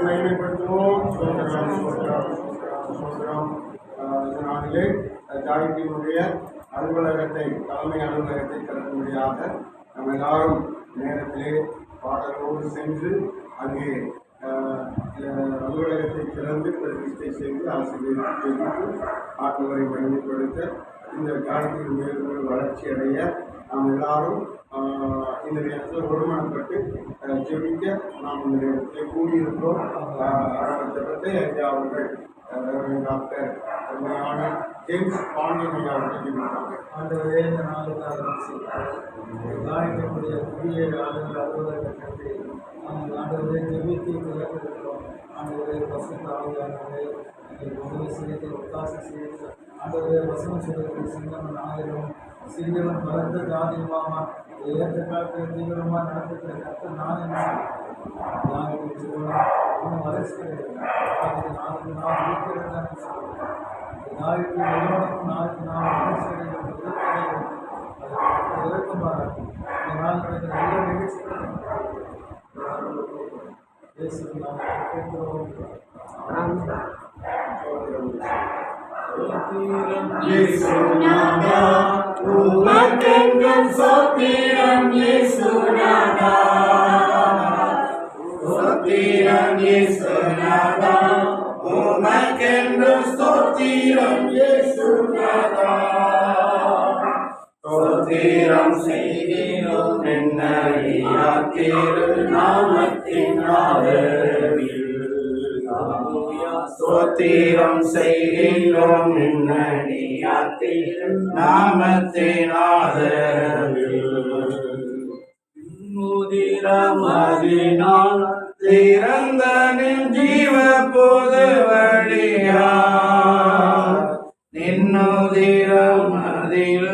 மகிமைப்படுத்துவோம். நாளிலே தாயினுடைய அலுவலகத்தை தலைமை அலுவலகத்தை திறக்கும்படியாக நம்ம எல்லாரும் நேரத்திலே பாடலோடு சென்று அங்கே அலுவலகத்தை திறந்து பிரதிஷ்டை செய்து ஆசிரியர் தெரிவித்து ஆட்டவரை மகிமைப்படுத்த இந்த காலத்தில் மேலும் வளர்ச்சி அடைய நாம் எல்லாரும் இந்த நேரத்தில் ஒருமனப்பட்டு ஜெபிக்க நாம் இந்த நேரத்தில் கூடியிருக்கிறோம். ஜபத்தை ஐயா அவர்கள் டாக்டர் அருமையான ஜேம்ஸ் பாண்டியன் ஐயா அவர்கள் ஜெபித்தாங்க. ஆண்டவரே, இந்த நாளுக்காக காணிக்கக்கூடிய புதிய ஆளுநர் அலுவலகத்தை நாங்கள் ஆண்டவரே ஜெபித்து திறக்கிறோம். ஆண்டவரே பசுத்த ஆளுநரை உதவி செய்து ஒத்தாசை செய்து ஆண்டவரே வசனம் சொல்வதற்கு சிங்கமன் ஆயிரம் சிறியவன் பலத்த ஜாதியுமாமா ஏற்ற காலத்தில் தீவிரமாக நடத்துகிற கற்று நான் என்ன இன்னும் வளர்ச்சி கிடையாது. நாளுக்கு நாள் இருக்கிறது சொல்லுவேன். நாளுக்கு நிறுவனம் நாளுக்கு நாள் வளர்ச்சி அடைகிறது அது இறக்கமாக இந்த நாளுக்கு நல்ல நிகழ்ச்சிகள் பேசுகிறோம். நாம் கேட்கிறோம். இயேசுநாதா உமக்கென்றும் ஸ்தோத்திரம். இயேசுநாதா ஸ்தோத்திரம். இயேசுநாதா உமக்கென்றும் ஸ்தோத்திரம். இயேசுநாதா ஸ்தோத்திரம் செய்கிறோம் என்னையா திருநாமத்தின் ஆதரவில். ஸ்தோத்திரம் செய்கிறோம் என்னடியா திருநாமத்தின் ஆதரவில். முதிரமதினால் திறந்த நின் ஜீவ பொது வழியா. நின்னுதிரமதில்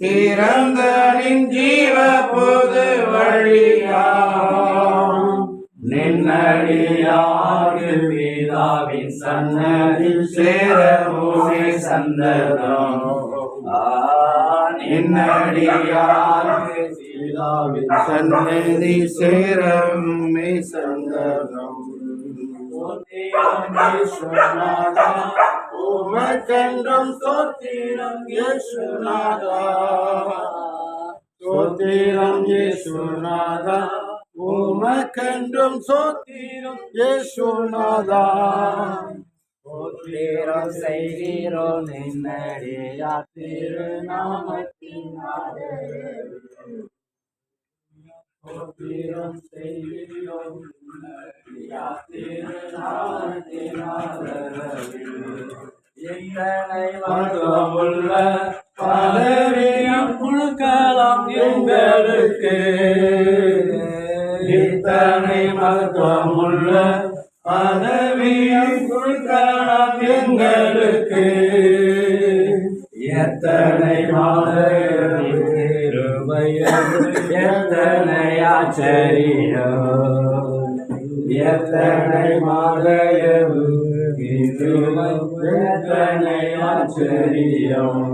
திறந்த நின் ஜீவ பொது வழியா. நின்னடியாறு பிதாவின் சன்னதில் சேரவுமே சந்ததம். நின்னடியாறு பிதாவின் சன்னதி சேரவுமே சந்ததம். உமக்கென்றும் ஸ்தோத்திரம் இயேசுநாதா. ஸ்தோத்திரம் இயேசுநாதா உமக்கென்றும் ஸ்தோத்திரம் இயேசுநாதா. ஸ்தோத்திரம் செய்கிறோம் நின்னடியா திருநாமத்தின் ஆதரவில். ஸ்தோத்திரம் செய்கிறோம் நின்னடியா திருநாமத்தின் ஆதரவில். எத்தனை மகத்துவமுள்ள பதவியும் கொடுக்கலாம் எங்களுக்கு. இத்தனை மகத்துவமுள்ள பதவியும் கொடுக்கலாம் எங்களுக்கு. எத்தனை எத்தனை ஆச்சரியம். எத்தனை மாதயவு எத்தனை ஆச்சரியம்.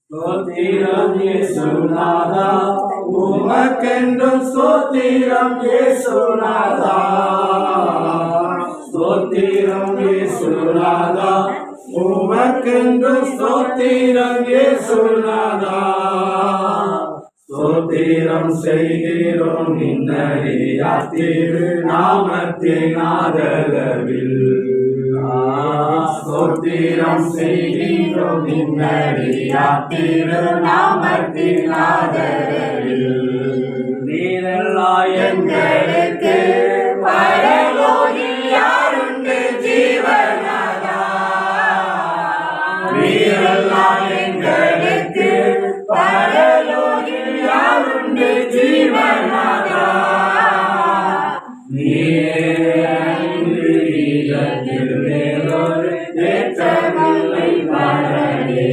ஸ்தோத்திரம் இயேசுநாதா உமக்கென்றும் ஸ்தோத்திரம் இயேசுநாதா. ஸ்தோத்திரம் இயேசுநாதா உமக்கென்றும் ஸ்தோத்திரம் இயேசுநாதா. ஸ்தோத்திரம் செய்கிறோம் நின்னடியா திருநாமத்தின் ஆதரவில். ஸ்தோத்திரம் செய்கிறோம் நின்னடியா திருநாமத்தின் ஆதரவில். நீரெல்லாம் எங்களுக்கு பரலோகில் யாருண்டு ஜீவநாதா. நீரெல்லாம் எங்களுக்கு பரலோகில் யாருண்டு ஜீவநாதா. நீரிடத்தில் வேறொரு தேற்றமில்லை பரனே.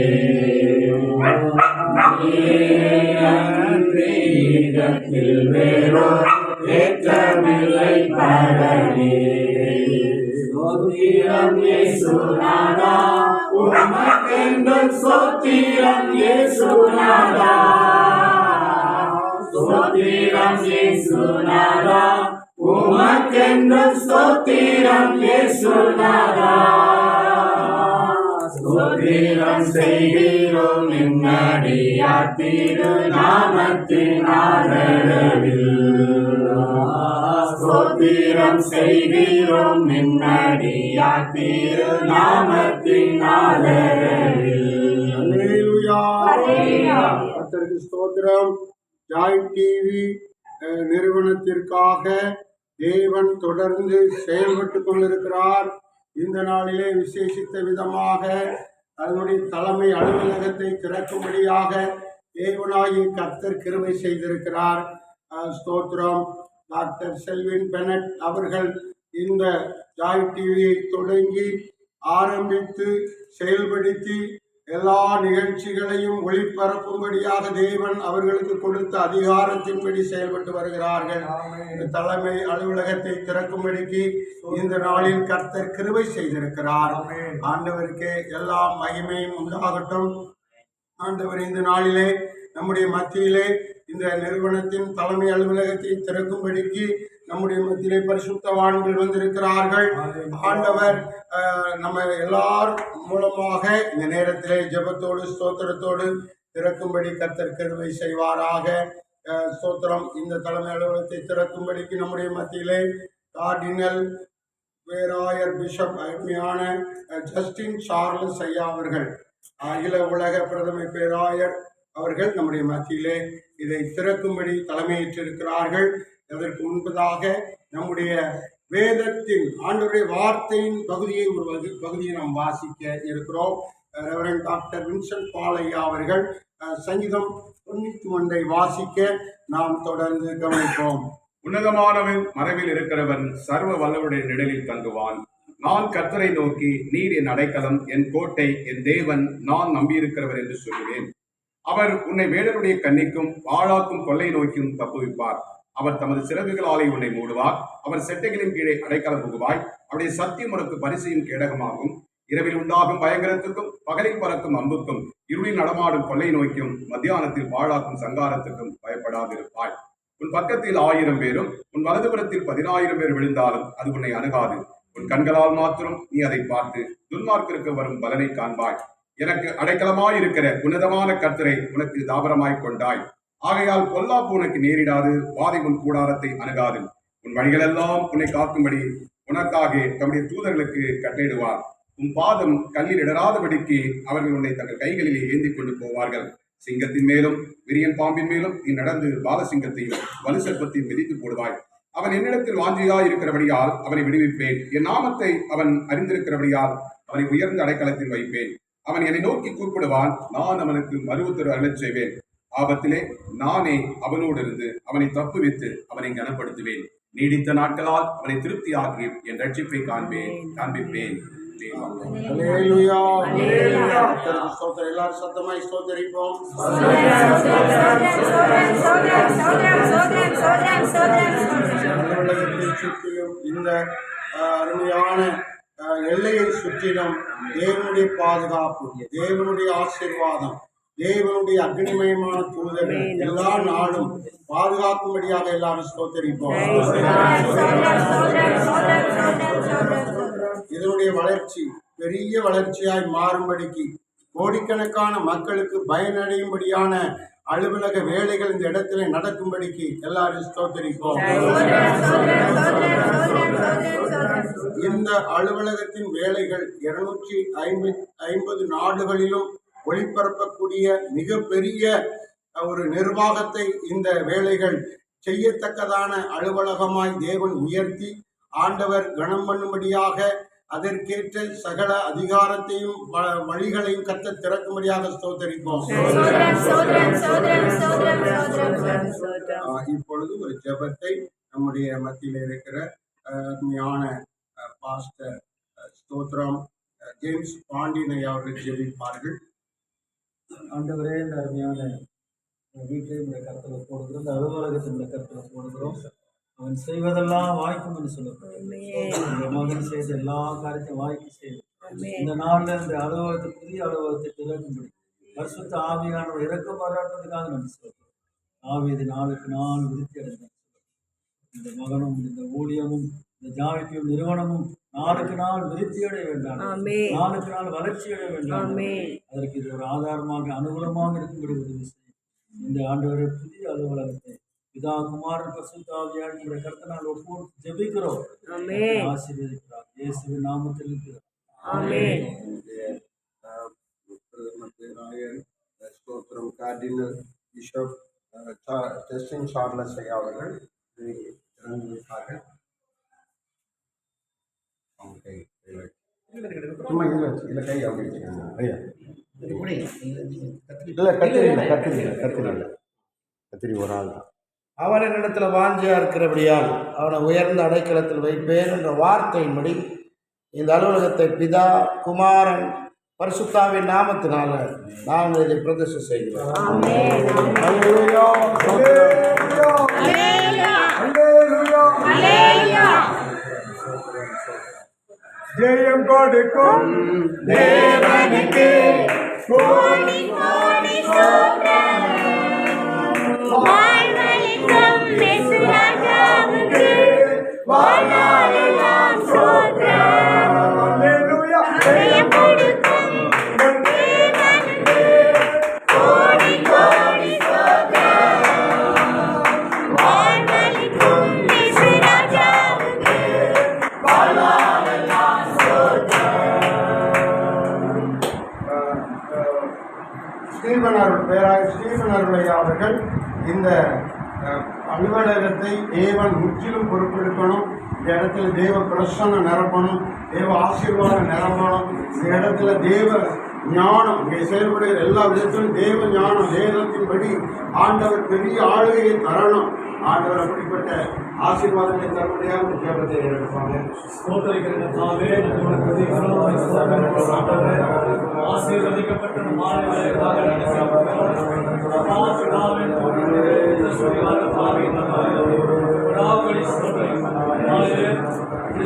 நீரிடத்தில் வேறொரு தேற்றமில்லை பரனே. ஸ்தோத்திரம் இயேசுநாதா உமக்கென்றும் ஸ்தோத்திரம் இயேசுநாதா. ஸ்தோத்திரம் இயேசுநாதா உமக்கென்றும் ஸ்தோத்திரம் இயேசுநாதா ஸ்தோத்திரம் செய்கிறோம் நின்னடியார் திருநாமத்தின் ஆதரவில் ஸ்தோத்திரம் செய்கிறோம் நின்னடியார் திருநாமத்தின் ஆதரவில் கர்த்தருக்கு ஸ்தோத்திரம். ஜாய் டிவி நிறுவனத்திற்காக தேவன் தொடர்ந்து செயல்பட்டு கொண்டிருக்கிறார். இந்த நாளிலே விசேஷித்த விதமாக அதனுடைய தலைமை அலுவலகத்தை திறக்கும்படியாக தேவனாகிய கர்த்தர் கிருபை செய்திருக்கிறார். ஸ்தோத்திரம். டாக்டர் செல்வின் பெனட் அவர்கள் இந்த ஜாய் டிவியை தொடங்கி ஆரம்பித்து செயல்படுத்தி எல்லா நிகழ்ச்சிகளையும் ஒளிபரப்பும்படியாக தேவன் அவர்களுக்கு கொடுத்த அதிகாரத்தின்படி செயல்பட்டு வருகிறார்கள். தலைமை அலுவலகத்தை திறக்கும்படிக்கு இந்த நாளில் கர்த்தர் கிருபை செய்திருக்கிறார். ஆண்டவருக்கு எல்லா மகிமையும் உண்டாகட்டும். ஆண்டவர் இந்த நாளிலே நம்முடைய மத்தியிலே இந்த நிறுவனத்தின் தலைமை அலுவலகத்தை திறக்கும்படிக்கு நம்முடைய மத்தியிலே பரிசுத்தவான்கள் வந்திருக்கிறார்கள். ஆண்டவர் நம்ம எல்லார் மூலமாக இந்த நேரத்திலே ஜெபத்தோடு ஸ்தோத்திரத்தோடு திறக்கும்படி கர்த்தர் கிருபை செய்வாராக. ஸ்தோத்திரம். இந்த தலைமை அலுவலகத்தை திறக்கும்படிக்கு நம்முடைய மத்தியிலே கார்டினல் பேராயர் பிஷப் அருமையான ஜஸ்டின் சார்லஸ் ஐயா அவர்கள், அகில உலக பிரதம பேராயர் அவர்கள் நம்முடைய மத்தியிலே இதை திறக்கும்படி தலைமையேற்றிருக்கிறார்கள். அதற்கு முன்பதாக நம்முடைய வேதத்தின் ஆண்டவருடைய வார்த்தையின் பகுதியை பகுதியை நாம் வாசிக்க இருக்கிறோம். ரெவரண்ட் டாக்டர் வின்சென்ட் பால் ஐயா அவர்கள் சங்கீதம் 91 வாசிக்க நாம் தொடர்ந்து கவனிப்போம். உன்னதமானவன் மறைவில் இருக்கிறவன் சர்வ வல்லவருடைய நிழலில் தங்குவான். நான் கர்த்தரை நோக்கி நீர் என் அடைக்கலம், என் கோட்டை, என் தேவன், நான் நம்பியிருக்கிறவர் என்று சொல்லுவேன். அவர் உன்னை வேடருடைய கண்ணிக்கும் வாளாக்கும் கொள்ளை நோக்கியும் தப்புவிப்பார். அவர் தமது சிறகுகளாலே உன்னை மூடுவார். அவர் செட்டைகளின் கீழே அடைக்கலம் புகுவாய். அவருடைய சத்தியம் உனக்கு பரிசையும் கேடகமாகும். இரவில் உண்டாகும் பயங்கரத்துக்கும் பகலில் பறக்கும் அம்புக்கும் இருளில் நடமாடும் கொள்ளை நோய்க்கும் மத்தியானத்தில் வாழாக்கும் சங்காரத்துக்கும் பயப்படாதிருப்பாய். உன் பக்கத்தில் 1000 பேரும் உன் வலதுபுறத்தில் 10,000 பேர் விழுந்தாலும் அது உன்னை அணுகாது. உன் கண்களால் மாத்திரம் நீ அதை பார்த்து துன்மார்க்கிற்கு வரும் பலனை காண்பாய். எனக்கு அடைக்கலமாயிருக்கிற உன்னதமான கர்த்தரை உனக்கு தாபரமாய் கொண்டாய். ஆகையால் பொல்லாப்பு உனக்கு நேரிடாது, வாதை உன் கூடாரத்தை அணுகாது. உன் வழிகளெல்லாம் உன்னை காக்கும்படி உனக்காக தம்முடைய தூதர்களுக்கு கட்டளையிடுவார். உன் பாதம் கல்லில் இடராதபடிக்கு அவர்கள் உன்னை தங்கள் கைகளிலே ஏந்தி கொண்டு போவார்கள். சிங்கத்தின் மேலும் விரியன் பாம்பின் மேலும் நீ நடந்து பாலசிங்கத்தையும் வலுசற்பத்தையும் மிதித்து போடுவாய். அவன் என்னிடத்தில் வாஞ்சியாய் இருக்கிறபடியால் அவனை விடுவிப்பேன். என் நாமத்தை அவன் அறிந்திருக்கிறபடியால் அவனை உயர்ந்த அடைக்கலத்தில் வைப்பேன். அவன் என்னை நோக்கி கூப்பிடுவான், நான் அவனுக்கு மறுவுத்தர அருளச் செய்வேன். ஆபத்திலே நானே அவனோடு இருந்து அவனை தப்புவித்து அவனை கனப்படுத்துவேன். நீடித்த நாட்களால் அவனை திருப்தியாக்கி என் ரட்சிப்பை காண்பிப்பேன். எல்லாரும் சத்தமாய் ஸ்தோத்திரிப்போம். சுற்றிலும் இந்த அருமையான எல்லையை சுற்றிலும் தேவனுடைய பாதுகாப்பு, தேவனுடைய ஆசீர்வாதம், தேவனுடைய அக்னிமயமான தூதர்கள் எல்லா நாளும் பாதுகாக்கும்படியாக எல்லாரும் ஸ்தோத்திரிப்போம். இதனுடைய வளர்ச்சி பெரிய வளர்ச்சியாய் மாறும்படிக்கு கோடிக்கணக்கான மக்களுக்கு பயனடையும்படியான அலுவலக வேலைகள் இந்த இடத்துல நடக்கும்படிக்கு எல்லாரும் ஸ்தோத்திரிப்போம். இந்த அலுவலகத்தின் வேலைகள் 250 நாடுகளிலும் ஒளிபரப்பக்கூடிய மிகப்பெரிய ஒரு நிர்வாகத்தை இந்த வேலைகள் செய்யத்தக்கதான அலுவலகமாய் தேவன் உயர்த்தி ஆண்டவர் கனம் பண்ணும்படியாக அதற்கேற்ற சகல அதிகாரத்தையும் வழிகளையும் கர்த்தர் திறக்கும்படியாக ஸ்தோத்திரிப்போம். இப்பொழுது ஒரு ஜெபத்தை நம்முடைய மத்தியில் இருக்கிற அருமையான பாஸ்டர் ஸ்தோத்திரம் ஜேம்ஸ் பாண்டியன் அவர்கள் ஜெபிப்பார்கள். ஆண்டவரே, இந்த அருமையான வீட்டை இந்த கருத்தில் போடுகிறோம், இந்த அலுவலகத்தை இந்த கருத்தில் போடுகிறோம். அவன் செய்வதெல்லாம் வாய்க்கும் என்று சொல்லப்படுகிறது. மகன் செய்த எல்லா காரியத்தையும் வாய்க்கு செய்து இந்த நாளில் இந்த அலுவலகத்தை புதிய அலுவலகத்தை திறக்கும்படி பரிசுத்த ஆவியானவர் இறக்கம் பாராட்டுறதுக்காக நன்றி சொல்கிறோம். தாவீது நாளுக்கு நாள் விருத்தி அடைந்தார். இந்த மகனும் இந்த ஊழியமும் இந்த ஜாமிக்கும் நிறுவனமும் நாளுக்கு நாள் விருத்தியடைய வேண்டாம், நாளுக்கு நாள் வளர்ச்சி அடைய வேண்டாம். அதற்கு இது ஒரு ஆதாரமாக அனுகூலமாக இருக்கும்படி உதவி செய்யும். இந்த ஆண்டவரை புதிய அலுவலகத்தை பிதா குமாரன் பரிசுத்த ஆவியார் என்ற கர்த்தனால் ஒப்புக் ஜெபிக்கிறோம். ஆசீர்வதிக்கிறார் இயேசுவின் நாமத்தில் இருக்கிறார். ஸ்தோத்திரம். கார்டினல் பிஷப் ஜஸ்டின் சார்லஸ் ஐயா அவர்கள் இறங்கி வைப்பார்கள். சும்மா இதில் வச்சு இல்லை கை அப்படி வச்சுக்கோங்க ஐயா. இல்லை கத்திரி ஒரு ஆள் தான். அவன் என்னிடத்தில் வாஞ்சியா இருக்கிறபடியால் அவனை உயர்ந்த அடைக்கலத்தில் வைப்பேன் என்ற வார்த்தையின்படி இந்த அலுவலகத்தை பிதா குமாரன் பரிசுத்தாவின் நாமத்தினால நாங்கள் இதை பிரதிஷ்டை செய்கிறோம். ஜெயம் கொடுக்கும் தேவனுக்கு கோடி கோடி ஸ்தோத்திரம். வாழ்வளிக்கும் இயேசு ராஜாவுக்கு வாழ்நாளெல்லாம் ஸ்தோத்திரம். அல்லேலூயா. ஜெயம் கொடுக்கும் தேவனுக்கு கோடி கோடி ஸ்தோத்திரம். வாழ்வளிக்கும் இயேசு ராஜாவுக்கு வாழ்நாளெல்லாம் ஸ்டீபன் அருளையா அவர்கள் இந்த அலுவலகத்தை தேவன் முற்றிலும் பொறுப்பெடுக்கணும். இந்த இடத்துல தேவ பிரசன்னம் நிரப்பணும், தேவ ஆசீர்வாதம் நிரப்பணும். இந்த இடத்துல தேவ ஞானம், இங்கே செயல்படுகிற எல்லா விதத்திலும் தேவ ஞானம், வேதத்தின்படி ஆண்டவர் பெரிய ஆளுகையை தரணும். ஆண்டவர் அப்படிப்பட்ட ஆசீர்வாதங்களை தரும்படியாக ஜெபத்தை எடுப்பாங்க.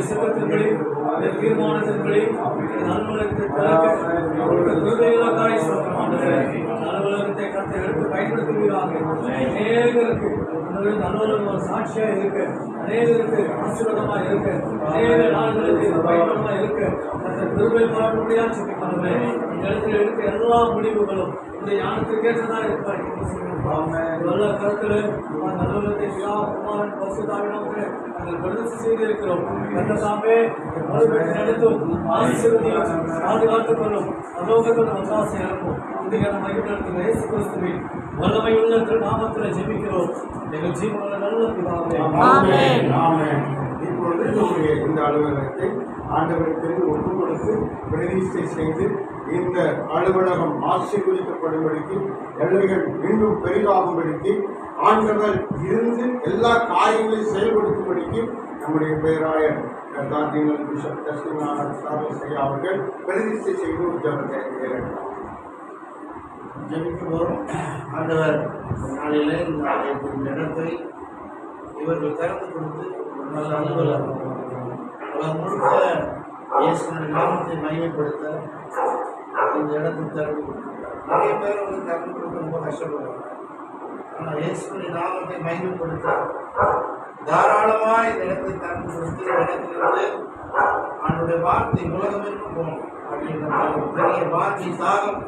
சித்தத்தின்படி தீர்மானத்தின்படி அலுவலகத்தை கருத்தை எடுத்து பயன்படுத்துகிறாங்க. அநேகருக்கு அலுவலகம் சாட்சியாக இருக்கு, அநேகருக்கு ஆசீர்வாதமாக இருக்கு, அநேக நாடுகளுக்கு பயன்படுமா இருக்கு. அந்த திருவை பார்க்கக்கூடியாக சொல்லிப்பாங்க. இந்த இடத்துல எடுக்க எல்லா முடிவுகளும் இந்த ஞானத்துக்கு ஏற்றதாக இருப்பாங்க. நல்ல கருத்தில் அந்த அலுவலகத்தை குமாரன் பரிசுத்தாவினமாக நாங்கள் பிரதிஷ்டை செய்திருக்கிறோம். கர்த்ததாமே நடத்தும், ஆசீர்வதியும், பாதுகாத்துக் கொள்ளும், அலோகத்தில் ஒத்தாசை அனுப்பும். இந்த மையத்தில் இயேசு கிறிஸ்துவின் வல்லமையுள்ள நாமத்தில் ஜெபிக்கிறோம் எங்கள் ஜீவனுள்ள நல்ல பிதாவே. இப்பொழுது இந்த அலுவலகத்தை ஆண்டவருக்கு ஒப்புக் கொடுத்து பிரதிஷ்டை செய்து இந்த அலுவலகம் ஆசீர்வதிக்கப்படும்படிக்கு, எல்லைகள் இன்னும் பெரிதாகும்படிக்கு, ஆண்டவர் இருந்து எல்லா காரியங்களையும் செயல்படுத்தும்படிக்கு நம்முடைய பேராயர் கார்டினல் பிஷப் ஜஸ்டின் சார்லஸ் ஐயா அவர்கள் பிரதிஷ்டை செய்து ஜெபத்தை ஏறெடுத்தார். ஜெபிக்க போகிறோம். ஆண்டவர் நாளில் இந்த இடத்தை இவர்கள் திறந்து கொடுத்து நல்ல அலுவலகம் உலகம் முழுக்க இயேசுவின் நாமத்தை மையப்படுத்த இந்த இடத்தை திறந்து கொடுத்துருக்காங்க. நிறைய பேர் வந்து திறந்து கொடுக்க ரொம்ப கஷ்டப்படுறாங்க. ஆனால் இயேசுவின் நாமத்தை மையப்படுத்த தாராளமாக இந்த இடத்தை திறந்து கொடுத்து இந்த இடத்திலிருந்து அவனுடைய வார்த்தை உலகமிற்கு போகணும் அப்படின்ற பெரிய வார்த்தை தாகம்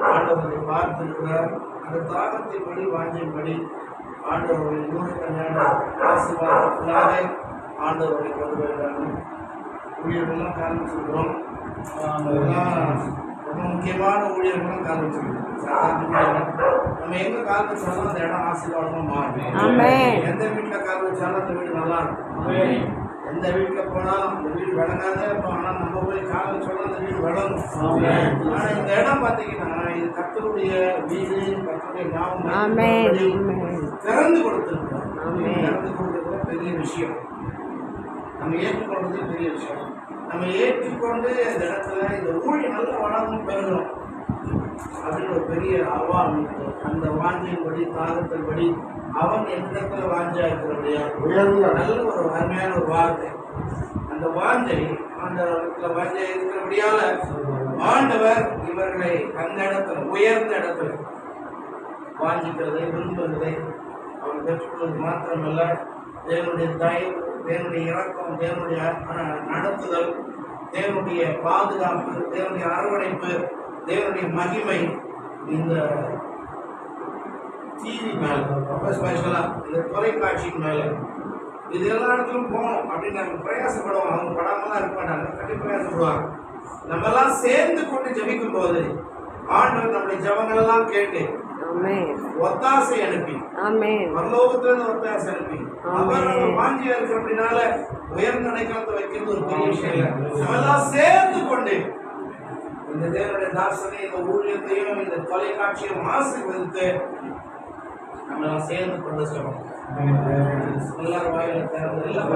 ஆண்டவரை பார்த்திருக்கிறார். அந்த தாகத்தின்படி வாஞ்சின்படி ஆண்டவருடைய நூறுக்கல்யாண ஆசீர்வாதத்தினாக ஆண்டவரை கொண்டு வருகிறாங்க. ஊழியர்கள்லாம் காண்பிச்சிருக்கிறோம். ரொம்ப முக்கியமான ஊழியர்களும் காண்பிச்சிருக்கிறோம். சாதாரணமாக நம்ம எங்கே கால் வச்சாலும் அந்த இடம் ஆசீர்வாதமாக மாறும். எந்த வீட்டில் கால் வச்சாலும் அந்த வீடு நல்லா இருக்கும். எந்த வீட்டில் போனாலும் அந்த வீடு விளங்காத இருக்கும். ஆனால் நம்ம போய் கால் வச்சோம்னா அந்த வீடு விளங்கும். ஆனால் இந்த இடம் பார்த்தீங்கன்னா இது கர்த்தருடைய வீடு, கர்த்தருடைய நாமம் திறந்து கொடுத்துருக்கோம். திறந்து கொடுக்குறது பெரிய விஷயம். நம்ம ஏற்றுக்கொள்றது பெரிய விஷயம். நம்ம ஏற்றுக்கொண்டு இந்த இடத்துல இந்த ஊழியம் நல்ல வளர்ந்து பெறணும் அப்படின்னு ஒரு பெரிய அவான். அந்த வாஞ்சியின்படி தாகத்தின்படி அவன் என்னிடத்துல வாஞ்சா இருக்கிறபடியா உயர்ந்த நல்ல ஒரு அருமையான ஒரு வார்த்தை. அந்த வாஞ்சை ஆண்டவரத்துல வாஞ்சை இருக்கிறபடியால ஆண்டவர் இவர்களை அந்த இடத்துல உயர்ந்த இடத்துல வாஞ்சிக்கிறதை விரும்புகிறதை அவன் பெற்றுக்கொள்வது மாத்திரமல்ல, தேவனுடைய தயவு, தேவனுடைய இரக்கம், தேவனுடைய நடத்துதல், தேவனுடைய பாதுகாப்பு, தேவனுடைய அரவணைப்பு, தேவனுடைய மகிமை இந்த டிவி மேல, ரொம்ப ஸ்பெஷலா இந்த தொலைக்காட்சியின் மேல, இது எல்லா இடத்துலும் போகணும் அப்படின்னு நம்ம பிரயாசப்படுவோம். அவங்க படாமலாம் இருக்க மாட்டாங்க, கட்டி பிரயாசப்படுவாங்க. நம்ம எல்லாம் சேர்ந்து கொண்டு ஜபிக்கும் போது ஆண்டவர் நம்முடைய ஜபங்கள் எல்லாம் கேட்டு ஒத்தாசை அனுப்பி, பரலோகத்திலிருந்து ஒத்தாசை அனுப்பி, அவர் நம்ம வாஞ்சியா இருக்கிற அப்படின்னால உயர்ந்த அடைக்கலத்தை வைக்கிறது ஒரு பெரிய விஷயம் இல்லை. நம்ம எல்லாம் சேர்ந்து கொண்டு இந்த தேவனுடைய தாசனை, இந்த ஊழியத்தையும் இந்த தொலைக்காட்சியும் ஆசீர்வதித்து நம்ம எல்லாம் சேர்ந்து கொண்டு சொல்லுவோம். எல்லாரும் வாயில திறந்து எல்லாம்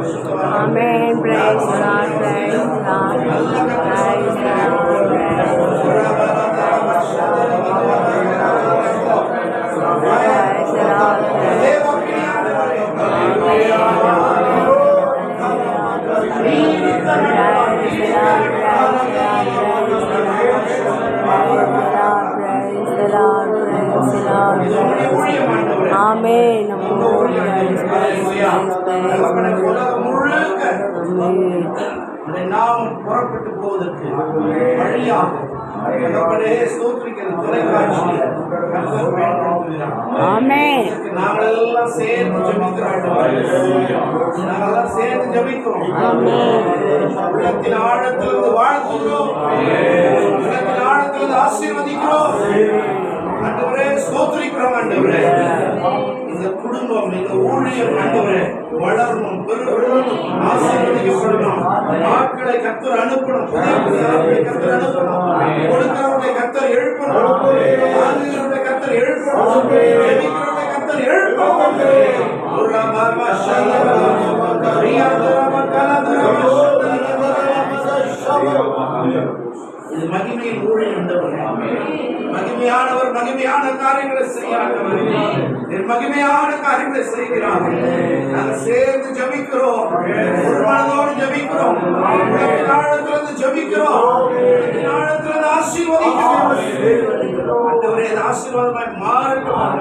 நாம் புறப்பட்டு போவதற்கு வழியாக நாங்களெல்லாம் சேர்ந்து ஜபிக்கிறோம். உள்ளத்தின் ஆழத்திலிருந்து வாழ்த்துகிறோம், உள்ளத்தின் ஆழத்திலிருந்து ஆசீர்வதிக்கிறோம். ஆண்டவரே ஸ்தோத்திரிக்கிறோம். ஆண்டவரே இந்த குடும்பம், இந்த ஊழியம் ஆண்டவரே வளரணும், பெருகணும், ஆசீர்வதிக்கப்படணும். ஆட்களை கர்த்தர் அனுப்பணும், புதிய ஆட்களை கர்த்தர் அனுப்பணும், கொடுக்கிறவர்களை கர்த்தர் எழுப்பணும், வாங்குகிறவர்களை கர்த்தர் எழுப்பணும், ஜெபிக்கிறவர்களை கர்த்தர் எழுப்பணும். இது மகிமையின் ஊழியம். மகிமையானவர் மகிமையான காரியங்களை செய்யாதவர், மகிமையான காரியங்களை செய்கிறார்கள். நாங்கள் சேர்ந்து ஜபிக்கிறோம், ஒரு மனதோடு ஜபிக்கிறோம், ஆழத்திலிருந்து ஜபிக்கிறோம், ஆழத்திலிருந்து ஆசீர்வதிக்கிறோம். ஆண்டவரே ஆசீர்வாதமாய் மாறட்டும்.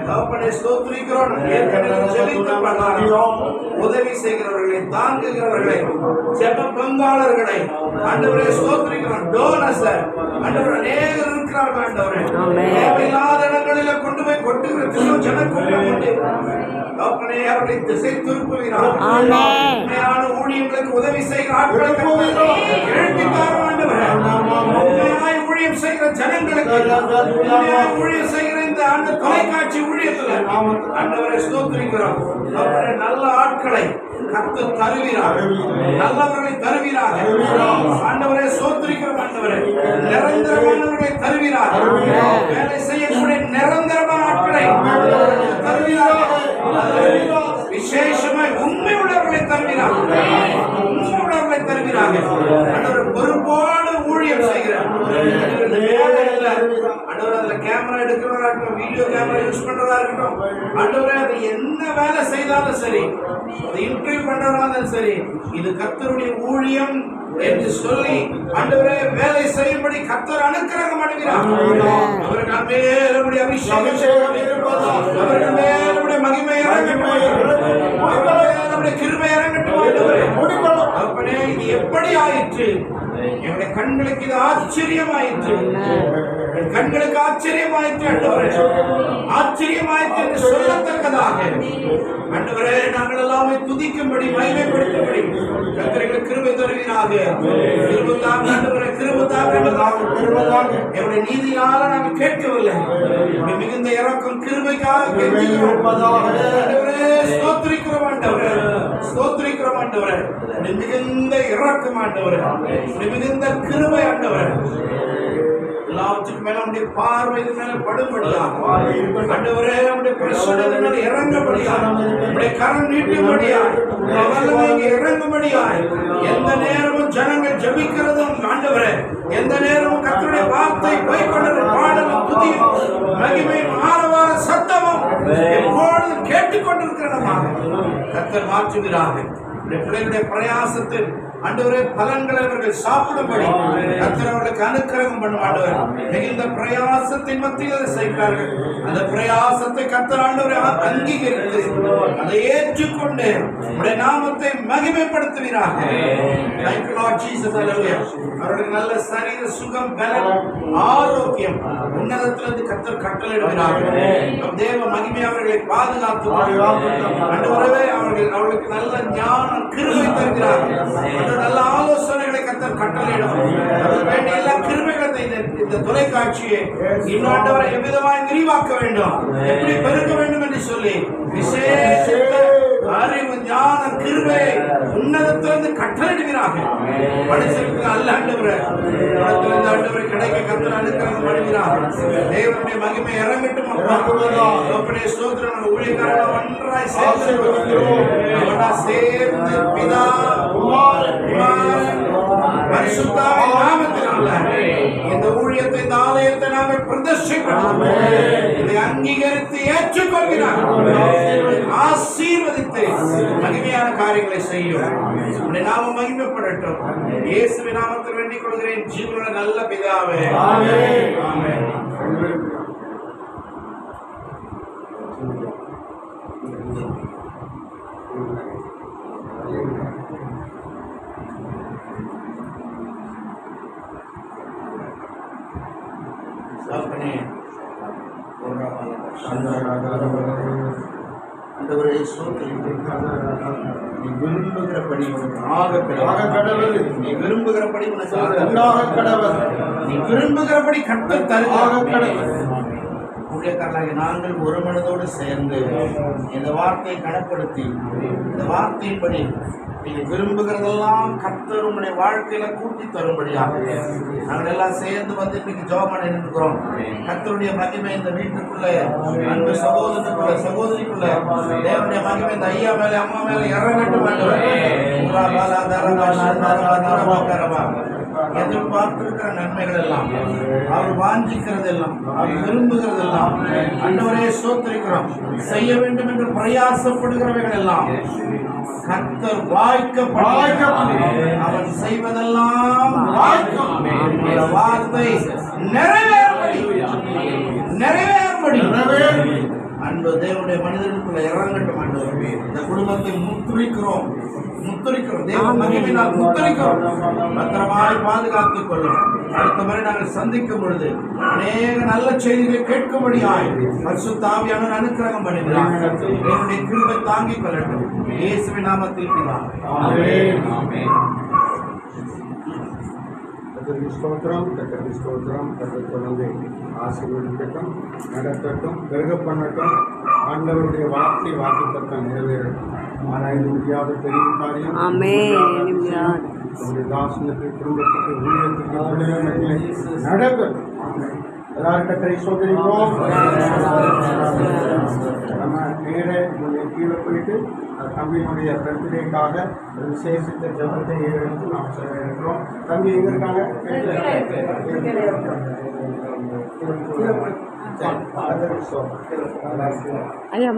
தகப்பனே ஸ்தோத்திரிக்கிறோம். ஏற்கனவே ஜெபித்த பிரகாரம் உதவி செய்கிறவர்களை, தாங்குகிறவர்களை, ஜெப பங்காளர்களை ஆண்டவரே ஸ்தோத்திரிக்கிறோம். டோனர்ஸ் ஆண்டவரே அநேகர் இருக்கிறார்கள். ஆண்டவரே தேவையில்லாத இடங்களில் கொண்டு போய் கொட்டுகிற ஜனக்கூட்டம் உண்டு. தகப்பனே அவர்களை திசை திருப்புகிறார். உண்மையான ஊழியர்களுக்கு உதவி செய்கிற ஆட்களுக்கு எழுப்பித்தார். ஆண்டவரே உண்மையாய் ஊழியம் செய்கிற ஜனங்களுக்கு, உண்மையாய் ஊழியம் செய்கிற இந்த ஆண்டு தொலைக்காட்சி ஊழியத்தில் ஆண்டவரை ஸ்தோத்திரிக்கிறோம். அவரை நல்ல ஆட்களை கர்த்தர் தருகிறார், நல்லவர்களை தருகிறார். ஆண்டவரை ஸ்தோத்திரிக்கிறோம். ஆண்டவரை நிரந்தரமானவர்களை தருகிறார், வேலை செய்யக்கூடிய நிரந்தரமான ஆட்களை தருகிறார். விசேஷமாய் உண்மை உள்ளவர்களை தருகிறார், உண்மை உள்ளவர்களை தருகிறார்கள். ஆண்டவர் பொறுப்போடு ஊழியம் செய்கிறார். ஆண்டவர் அதுல கேமரா எடுக்கிறவரா இருக்கட்டும், வீடியோ கேமரா யூஸ் பண்றதா இருக்கட்டும், ஆண்டவரே அது என்ன வேலை செய்தாலும் சரி, அது இன்டர்வியூ பண்றதாலும் சரி, இது கர்த்தருடைய ஊழியம் என்று சொல்லி ஆண்டவரே வேலை செய்யும்படி கர்த்தர் அனுக்கிரகம் பண்ணுகிறார். அவர்கள் மேல் நம்முடைய அபிஷேகம் செய்யப்பட்டிருப்பதால், அவர்கள் மேல் நம்முடைய மகிமை இறங்கட்டும், நம்முடைய கிருபை இறங்கட்டும். ஆண்டவரே அப்பனே இது எப்படி ஆயிற்று? என்னுடைய கண்களுக்கு இது ஆச்சரியமாயிற்று, கண்களுக்கு ஆச்சரியமாயிற்று. ஆண்டவரே ஆச்சரியமாயிற்று என்று சொல்லத்தக்கதாக ஆண்டவரே நாங்கள் எல்லாமே துதிக்கும்படி, மகிமைப்படுத்தும்படி கர்த்தருக்கு கிருபை தருவீராக. கிருபையாக ஆண்டவரே, கிருபையாக என்னுடைய நீதியால நாங்கள் கேட்கவில்லை, மிகுந்த இரக்கம் கிருபைக்காக கேட்கிறோம். ஆண்டவரே ஸ்தோத்திரிக்கிறோம். ஆண்டவரே ஸ்தோத்திரிக்கிறோம். ஆண்டவரே மிகுந்த இரக்கம், ஆண்டவரே மிகுந்த கிருபை. ஆண்டவரே எல்லாவற்றுக்கும் மேல நம்முடைய பார்வை மேல படும்படியாக, ஆண்டவரே நம்முடைய பிரசன்னத்தின் மேல இறங்கும்படியாக, நம்முடைய கரம் நீட்டும்படியாக, இறங்கும்படியாக, எந்த நேரமும் ஜனங்கள் ஜபிக்கிறதும் ஆண்டவரே, எந்த நேரமும் கர்த்தருடைய வார்த்தை போய்கொண்டது பாடலும் துதியும் மகிமையும் ஆரவார சத்தமும் எப்பொழுதும் கேட்டுக்கொண்டிருக்கிறதாக கர்த்தர் மாற்றுகிறார்கள். பிள்ளைகளுடைய பிரயாசத்தில் ஆண்டவரே பலன்களை அவர்கள் சாப்பிடும்படி கர்த்தர் அவர்களுக்கு அனுக்கிரகம் பண்ணும் ஆண்டவர். மிகுந்த பிரயாசத்தின் மத்தியில் அதை செய்கிறார்கள். அந்த பிரயாசத்தை கர்த்தர் ஆண்டவரை அங்கீகரித்து அதை ஏற்றுக்கொண்டு உடைய நாமத்தை மகிமைப்படுத்துவீராக. Thank you Lord Jesus. Hallelujah. அவர்களுக்கு நல்ல சரீர சுகம், பலன், ஆரோக்கியம் உன்னதத்திலிருந்து கர்த்தர் கட்டளையிடுகிறார்கள். தேவ மகிமை அவர்களை பாதுகாத்து ஆண்டவரே அவர்களுக்கு நல்ல ஞானம் கிருபை தருகிறார்கள். நல்ல ஆலோசனைகளை கர்த்தர் கட்டளையிடும். வேண்டிய எல்லா கிருபைகளை இந்த தொலைக்காட்சியை இன்னொரு எவ்விதமாய் விரிவாக்க வேண்டும், எப்படி பெருக்க வேண்டும் என்று சொல்லி விசேஷ அறிவு, ஞான, கிருபை உன்னதத்திலிருந்து கட்டளையிடுகிறார்கள். மனுஷனுக்கு அல்ல ஆண்டவரே, இடத்திலிருந்து ஆண்டவரை கிடைக்க கர்த்தர் அனுக்கிரகம் பண்ணுகிறார்கள். தேவனுடைய மகிமை இறங்கட்டும். அப்பா ஸ்தோத்திரம். ஊழியக்காரர்கள் ஒன்றாய் சேர்ந்து பிதா பரிசுத்தாவின் நாமத்தினால இந்த ஊழியத்தை, இந்த ஆலயத்தை நாங்கள் பிரதிஷ்டைக்கிறோம். இதை அங்கீகரித்து ஏற்றுக்கொள்கிறார். ஆசீர்வதித்து மகிமையான காரியங்களை செய்யும். உடைய நாமம் மகிமைப்படட்டும். இயேசுவின் நாமத்தில் வேண்டிக் கொள்கிறேன் ஜீவனுள்ள நல்ல பிதாவே. ஆமென். ஆமென். ஆண்டவரே நீ விரும்புகிறபடி நீ விரும்புகிறபடி நீ விரும்புகிறபடி கர்த்தர் தருகிறார். ஊழியக்காரர்களாகிய நாங்கள் ஒரு மனதோடு சேர்ந்து இந்த வார்த்தையை கனப்படுத்தி இந்த வார்த்தையின்படி நீங்க விரும்புகிறதெல்லாம் கர்த்தர் உங்களுடைய வாழ்க்கையில கூட்டி தரும்படியாக நாங்கள் எல்லாம் சேர்ந்து வந்து இன்னைக்கு ஜெபம் பண்ணி இருக்கிறோம். கர்த்தருடைய மகிமை இந்த வீட்டுக்குள்ள, அன்பு சகோதரனுக்குள்ள, சகோதரிக்குள்ள தேவனுடைய மகிமை இந்த ஐயா மேல, அம்மா மேல இறங்கட்டும். எதிர்பார்த்திருக்கிற நன்மைகள் எல்லாம், அவர் வாஞ்சிக்கிறது எல்லாம், அவர் விரும்புகிறது எல்லாம் ஆண்டவரே ஸ்தோத்திரிக்கிறோம். செய்ய வேண்டும் என்று பிரயாசப்படுகிறவைகள் எல்லாம் கர்த்தர் அவன் செய்வதெல்லாம் வார்த்தை நிறைவேறும்படி அன்பு தேவனுடைய மனிதனுக்குள்ள இறங்கட்டும். ஆண்டவர் இந்த குடும்பத்தை முத்துரிக்கிறோம். தேவ மகிமையினால் முத்துரிக்கிறோம். பத்திரமாய் பாதுகாத்துக் கொள்ளும். அடுத்த முறை நாங்கள் சந்திக்கும் பொழுது அநேக நல்ல செய்திகளை கேட்கும்படியாய் பரிசுத்த ஆவியானவர் அனுக்கிரகம் பண்ணுகிறார். தேவனுடைய கிருபை தாங்கிக் கொள்ளட்டும். இயேசுவின் நாமத்தில் பிதாவே. ஆமென். ஆமென். ஸ்தோத்திரம், ஸ்தோத்திரம். தொடர்ந்து ஆசீர்வதிக்கட்டும், நடத்தட்டும், பெருக பண்ணட்டும். ஆண்டவருடைய வார்த்தை வாக்குத்தத்தம் நிறைவேறட்டும். ஆராய்ந்து முடியாத பெரிய காரியம் நம்முடைய தாசனுக்கு, குடும்பத்துக்கு, ஊழியத்துக்கு நடக்கட்டும். எல்லார்கிட்ட சொல்லிருக்கோம். நம்ம நேரே கீழே போயிட்டு தம்பியினுடைய பர்த்டேக்காக விசேஷித்த ஜபத்தை எடுத்து நாம் சொல்ல இருக்கிறோம். தம்பி எங்க இருக்காங்க? ஐயா